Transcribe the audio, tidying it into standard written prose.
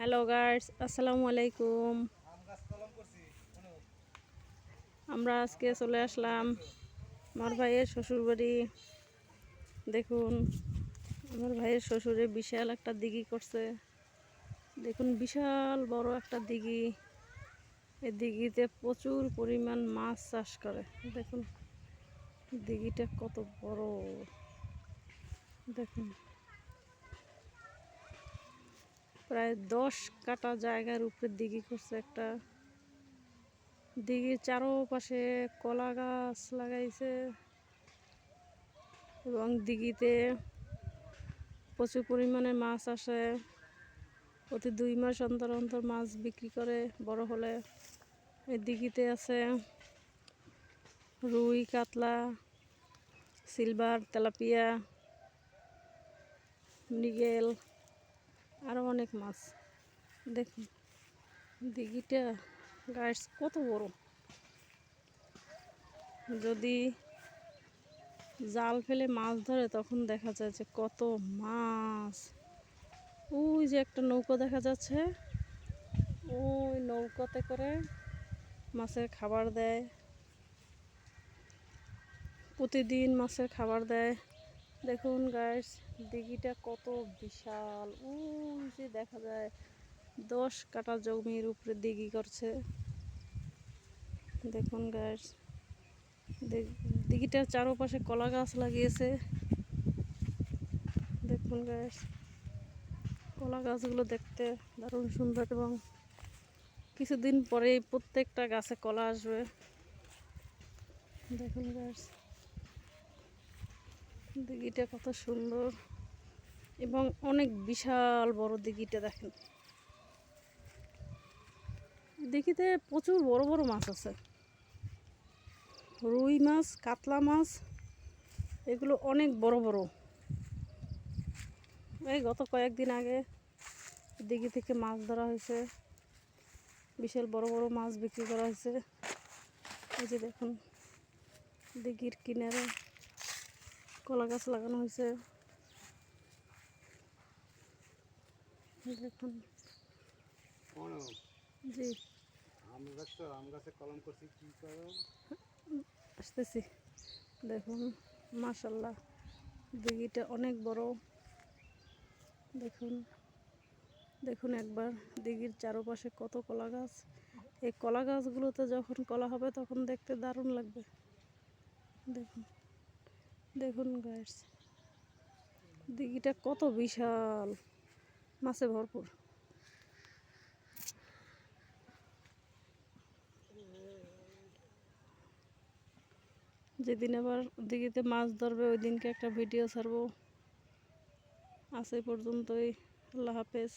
Hello guys, আসসালামু আলাইকুম। আমরা আজকে চলে আসলাম আমার ভাইয়ের শ্বশুর বাড়ি। দেখুন, আমার ভাইয়ের শ্বশুরে বিশাল একটা দিঘি করছে। দেখুন, বিশাল বড় একটা দিঘি। এই দিঘিতে প্রচুর পরিমাণ মাছ চাষ করে। দেখুন দিঘিটা কত বড়। দেখুন, প্রায় 10 কাঠা জায়গার উপরে দিঘি করছে একটা। দিঘির চারপাশে কলা গাছ লাগাইছে এবং দিঘিতে প্রচুর পরিমাণে মাছ আসে। প্রতি 2 মাস অন্তর অন্তর মাছ বিক্রি করে বড় হলে। এই দিঘিতে আছে রুই, কাতলা, সিলভার, তেলাপিয়া, মৃগেল, আরও অনেক মাছ। দেখুন দিঘিটা গাছ কত বড়। যদি জাল ফেলে মাছ ধরে তখন দেখা যায় যে কত মাছ। ওই যে একটা নৌকো দেখা যাচ্ছে, ওই নৌকাতে করে মাছের খাবার দেয়। প্রতিদিন মাছের খাবার দেয়। দেখুন গাইস, দিঘিটা কত বিশাল। ওই যে দেখা যায় 10 কাঠা জমির উপরে দিঘি করছে। দেখুন গাইস, দিঘিটার চারপাশে কলা গাছ লাগিয়েছে। দেখুন গাইস, কলা গাছগুলো দেখতে দারুণ সুন্দর এবং কিছুদিন পরেই প্রত্যেকটা গাছে কলা আসবে। দেখুন গাইস, দিঘিটা কত সুন্দর এবং অনেক বিশাল বড় দিঘিটা। দেখেন দিঘিতে প্রচুর বড় বড় মাছ আছে। রুই মাছ, কাতলা মাছ, এগুলো অনেক বড় বড়। এই গত কয়েকদিন আগে দিঘি থেকে মাছ ধরা হয়েছে। বিশাল বড় বড় মাছ বিক্রি করা হয়েছে। এই যে দেখুন, দিঘির কিনারে কলা গাছ লাগানো হয়েছে। দেখুন জি, আসতেছি। দেখুন মাশাল্লাহ, দিঘিটা অনেক বড়। দেখুন দেখুন একবার দিঘির চারপাশে কত কলা গাছ। এই কলা গাছগুলোতে যখন কলা হবে তখন দেখতে দারুণ লাগবে। দেখুন দেখুন গাইস, দিঘিটা কত বিশাল, মাছে ভরপুর। যেদিন আবার দিঘিতে মাছ ধরবে ওই দিনকে একটা ভিডিও ছাড়বো। আজ এই পর্যন্তই। আল্লাহ হাফেজ।